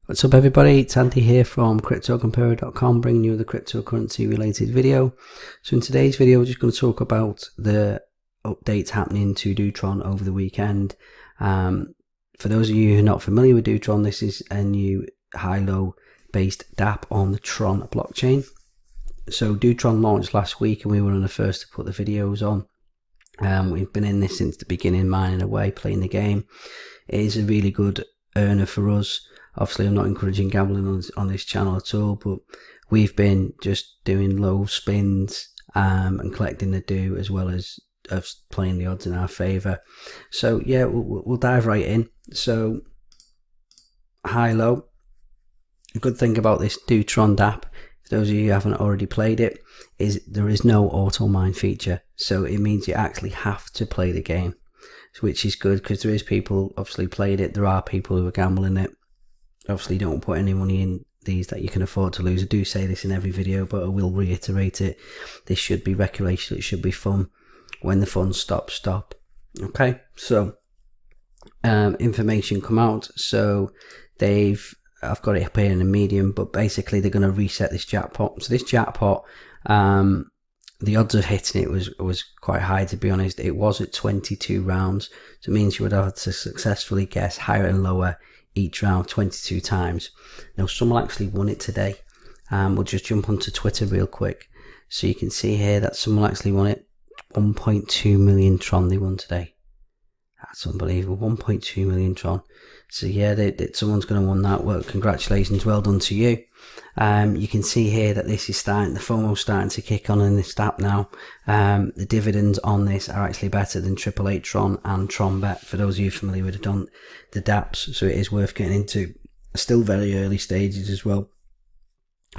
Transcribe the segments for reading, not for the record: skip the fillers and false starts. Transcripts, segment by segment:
What's up everybody, it's Andy here from CryptoComparer.com, bringing you the cryptocurrency related video. So in today's video we're just going to talk about the updates happening to Dootron over the weekend. For those of you who are not familiar with Dootron, this is a new high-low based Dapp on the Tron blockchain. So Dootron launched last week and we were one of the first to put the videos on. We've been in this since the beginning, mining away, playing the game. It is a really good earner for us. Obviously I'm not encouraging gambling on this channel at all, but we've been just doing low spins and collecting the do, as well as playing the odds in our favour. So yeah, we'll dive right in. So high low. A good thing about this Dootron Dapp, for those of you who haven't already played it, is there is no auto mine feature. So it means you actually have to play the game, which is good because there is people obviously played it. There are people who are gambling it. Obviously don't put any money in these that you can afford to lose. I do say this in every video, but I will reiterate it. This should be recreational, it should be fun. When the fun stops, stop. Okay, so information come out. So I've got it up here in a medium, but basically they're going to reset this jackpot. So this jackpot, the odds of hitting it was quite high, to be honest. It was at 22 rounds, so it means you would have to successfully guess higher and lower each round 22 times. Now someone actually won it today. We'll just jump onto Twitter real quick, so you can see here that someone actually won it. 1.2 million Tron they won today. That's unbelievable. 1.2 million Tron. So yeah, someone's going to win that. Well, congratulations, well done to you. You can see here that this is starting, the FOMO's starting to kick on in this app now. The dividends on this are actually better than 888 Tron and Tron Bet, for those of you familiar with the Dapps. So it is worth getting into. Still very early stages as well.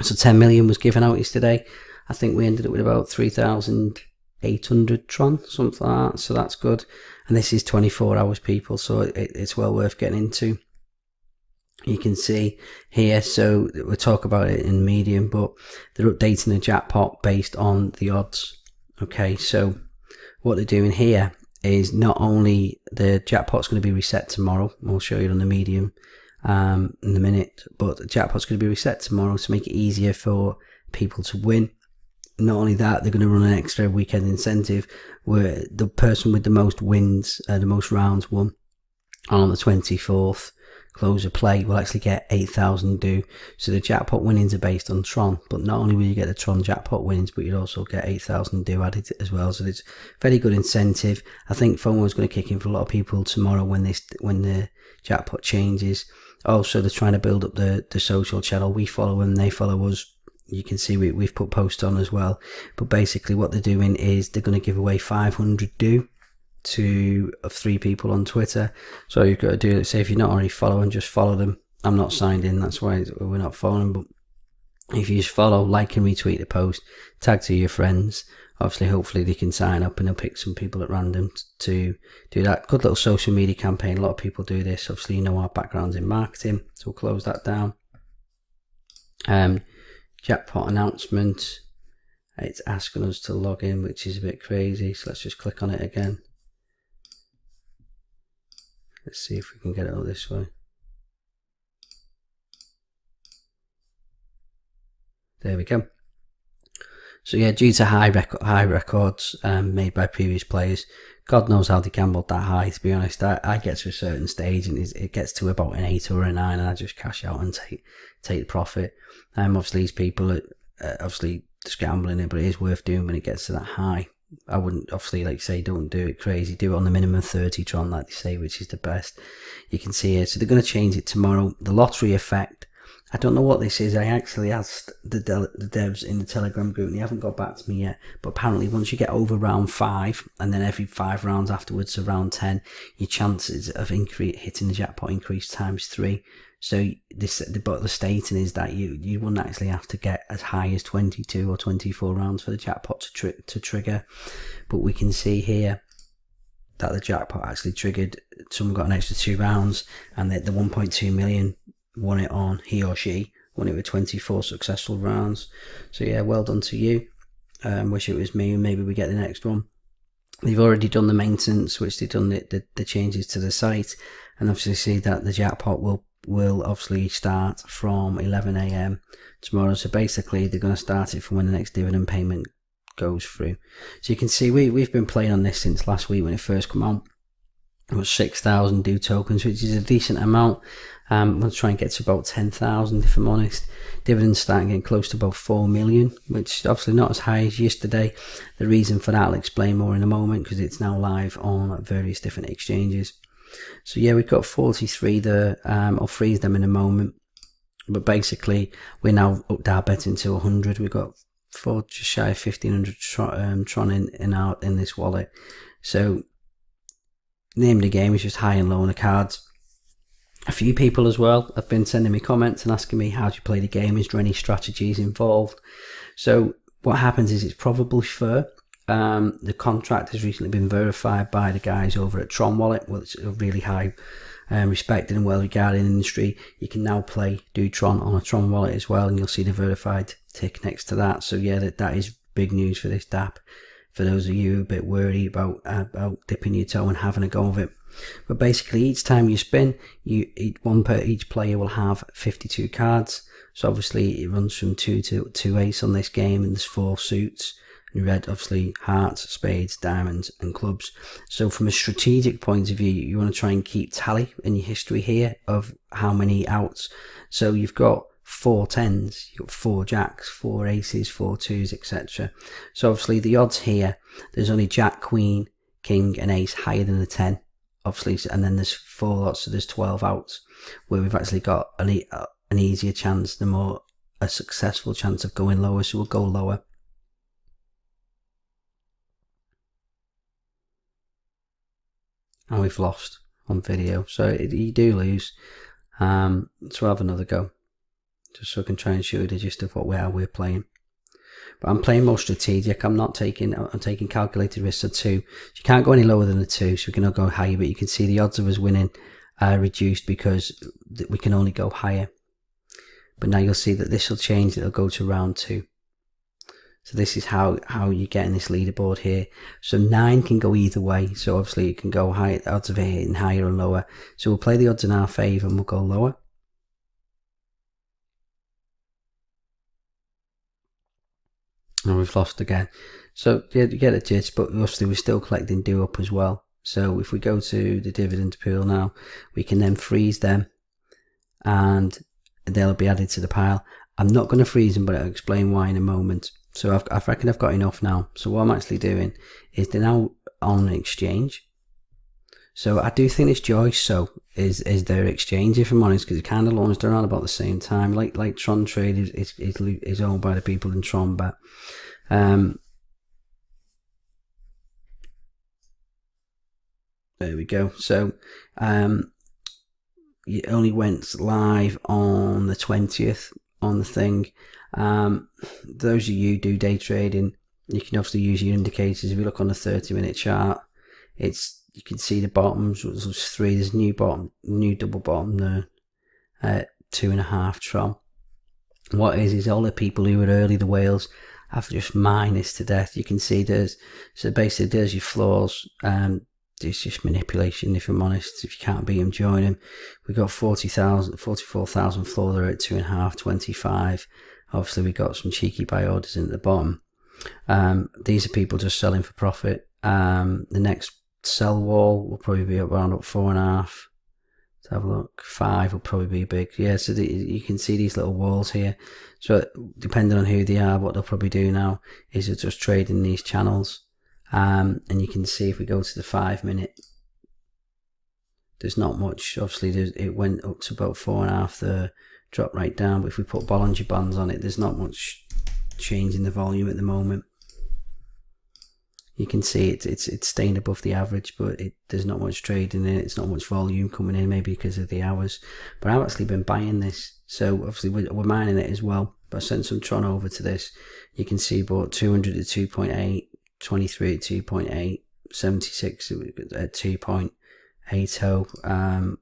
So 10 million was given out yesterday. I think we ended up with about 3,800 Tron, something like that. So that's good. And this is 24 hours, people, so it's well worth getting into. You can see here, so we'll talk about it in medium, but they're updating the jackpot based on the odds. Okay, so what they're doing here is not only the jackpot's going to be reset tomorrow, we'll show you on the medium in a minute, but the jackpot's going to be reset tomorrow to make it easier for people to win. Not only that, they're going to run an extra weekend incentive where the person with the most wins, the most rounds won, and on the 24th close of play will actually get 8,000 do. So the jackpot winnings are based on Tron, but not only will you get the Tron jackpot winnings, but you'll also get 8,000 do added as well. So it's very good incentive. I think FOMO is going to kick in for a lot of people tomorrow when the jackpot changes. Also, they're trying to build up the social channel. We follow them, they follow us. You can see we've put posts on as well. But basically what they're doing is they're going to give away 500 do to 3 people on Twitter. So you've got to do it. Say if you're not already following, just follow them. I'm not signed in, that's why we're not following. But if you just follow, like and retweet the post, tag to your friends, obviously hopefully they can sign up and they'll pick some people at random to do that. Good little social media campaign. A lot of people do this. Obviously you know our background's in marketing, so we'll close that down. Jackpot announcement, it's asking us to log in, which is a bit crazy, so let's just click on it again. Let's see if we can get it out this way. There we go. So yeah, due to high records made by previous players, God knows how they gambled that high, to be honest. I get to a certain stage and it gets to about an 8 or a 9 and I just cash out and take the profit. Obviously these people are obviously just gambling it, but it is worth doing when it gets to that high. I wouldn't, obviously, like say, don't do it crazy. Do it on the minimum 30 Tron, like they say, which is the best. You can see here. So they're going to change it tomorrow. The lottery effect, I don't know what this is. I actually asked the devs in the Telegram group and they haven't got back to me yet. But apparently once you get over round 5 and then every 5 rounds afterwards to round 10, your chances of hitting the jackpot increase times 3. So the stating is that you wouldn't actually have to get as high as 22 or 24 rounds for the jackpot to trigger. But we can see here that the jackpot actually triggered. Someone got an extra 2 rounds and the 1.2 million won it on, he or she won it with 24 successful rounds. So yeah, well done to you. Wish it was me and maybe we get the next one. They've already done the maintenance, which they've done the changes to the site, and obviously see that the jackpot will will obviously start from 11 a.m. tomorrow. So basically they're going to start it from when the next dividend payment goes through. So you can see we've been playing on this since last week when it first came out. It was 6,000 Do tokens, which is a decent amount. We'll try and get to about 10,000 if I'm honest. Dividends starting getting close to about 4 million, which is obviously not as high as yesterday. The reason for that I'll explain more in a moment, because it's now live on various different exchanges. So yeah, we've got 43 there. I'll freeze them in a moment. But basically, we're now up our betting to 100. We've got just shy of 1,500 Tron in this wallet. So name of the game is just high and low on the cards. A few people as well have been sending me comments and asking me, how do you play the game? Is there any strategies involved? So what happens is, it's probably fair. The contract has recently been verified by the guys over at Tron Wallet, which is a really high respected and well regarded industry. You can now play Dootron on a Tron Wallet as well, and you'll see the verified tick next to that. So yeah, that is big news for this DApp. For those of you a bit worried about dipping your toe and having a go of it. But basically, each time you spin, each player will have 52 cards. So obviously it runs from 2 to 2 ace on this game, and there's 4 suits. And red, obviously, hearts, spades, diamonds, and clubs. So from a strategic point of view, you want to try and keep tally in your history here of how many outs. So you've got 4 tens, you've got 4 jacks, 4 aces, 4 twos, etc. So obviously the odds here, there's only jack, queen, king, and ace higher than a 10, obviously, and then there's 4 lots, so there's 12 outs, where we've actually got an easier chance, a successful chance of going lower. So we'll go lower. And we've lost on video, so you do lose. So we'll have another go, just so I can try and show you the gist of what we're playing. But I'm playing more strategic. I'm taking calculated risks of 2. So you can't go any lower than a 2, so we cannot go higher. But you can see the odds of us winning are reduced because we can only go higher. But now you'll see that this will change. It'll go to round 2. So this is how you get in this leaderboard here. So 9 can go either way. So obviously it can go higher, odds of it hitting higher or lower. So we'll play the odds in our favour and we'll go lower. And we've lost again. So yeah, you get a gist, but obviously we're still collecting do up as well. So if we go to the dividend pool now, we can then freeze them and they'll be added to the pile. I'm not going to freeze them, but I'll explain why in a moment. So I reckon I've got enough now. So what I'm actually doing is they're now on an exchange. So I do think this Joyce is their exchange, if I'm honest, because it kind of launched around about the same time. Like Trontrade is owned by the people in Tron, but there we go. So it only went live on the 20th on the thing. Those of you do day trading, you can obviously use your indicators. If you look on the 30-minute chart, you can see the bottoms. There's 3. There's new double bottom there, 2.5 Tron. What is all the people who were early, the whales, have just mined this to death. You can see so basically there's your floors. It's just manipulation, if I'm honest. If you can't beat them, join them. We've got 44,000 floor there at 2.5, 25. Obviously we got some cheeky buy orders in at the bottom. These are people just selling for profit. The next sell wall will probably be around up 4.5. Let's have a look. 5 will probably be big. Yeah, so you can see these little walls here. So depending on who they are, what they'll probably do now is they'll just trade in these channels. And you can see if we go to the 5-minute, there's not much. Obviously it went up to about 4.5 there, dropped right down. But if we put Bollinger Bands on it, there's not much change in the volume at the moment. You can see it's staying above the average, but there's not much trading in it. It's not much volume coming in, maybe because of the hours. But I've actually been buying this, so obviously we're mining it as well. But I sent some Tron over to this. You can see bought 200 at 2.8, 23 at 2.8, 76 at 2.80.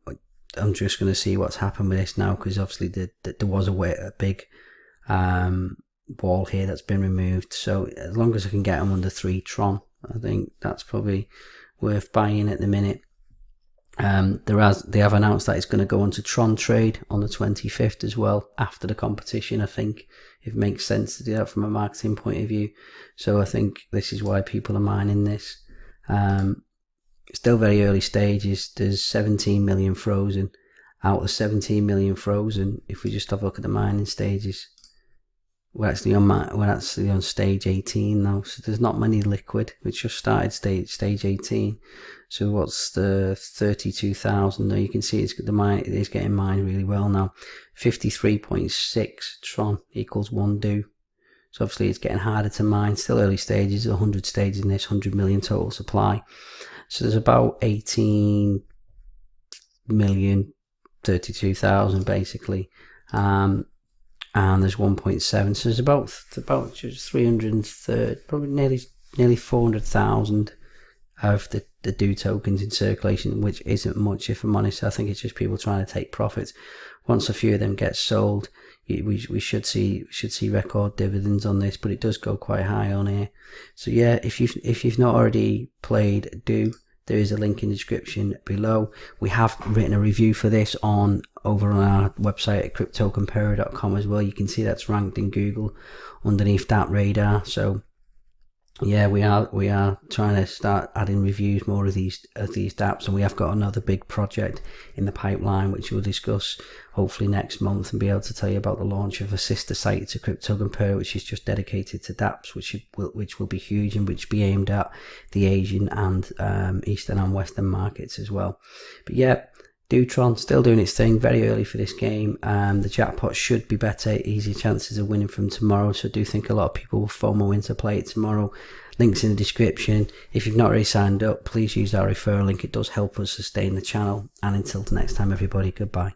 I'm just going to see what's happened with this now, because obviously there was a big wall here that's been removed. So as long as I can get them under 3 Tron, I think that's probably worth buying at the minute. They have announced that it's going to go on to Trontrade on the 25th as well, after the competition. I think it makes sense to do that from a marketing point of view. So I think this is why people are mining this. Still very early stages. There's 17 million frozen. Out of 17 million frozen, if we just have a look at the mining stages, we're actually on stage 18 now. So there's not many liquid. We just started stage 18. So what's the 32,000? There you can see it is getting mined really well now. 53.6 Tron equals 1 Do. So obviously it's getting harder to mine. Still early stages, 100 stages in this, 100 million total supply. So there's about 18 million, 32,000 basically. And there's 1.7. So there's about just 330, probably nearly 400,000 of the Do tokens in circulation, which isn't much, if I'm honest. I think it's just people trying to take profits. Once a few of them get sold, we should see record dividends on this, but it does go quite high on here. So yeah, if you've not already played Do, there is a link in the description below. We have written a review for this over on our website at cryptocomparer.com as well. You can see that's ranked in Google underneath that radar. So yeah, we are trying to start adding reviews more of these dApps, and we have got another big project in the pipeline which we'll discuss hopefully next month, and be able to tell you about the launch of a sister site to Crypto Compare, which is just dedicated to dApps, which will be huge, and which be aimed at the Asian and Eastern and Western markets as well. But yeah, Dootron still doing its thing. Very early for this game. The jackpot should be better, easier chances of winning from tomorrow, so I do think a lot of people will FOMO in to play it tomorrow. Links in the description. If you've not already signed up, please use our referral link. It does help us sustain the channel. And until the next time, everybody, goodbye.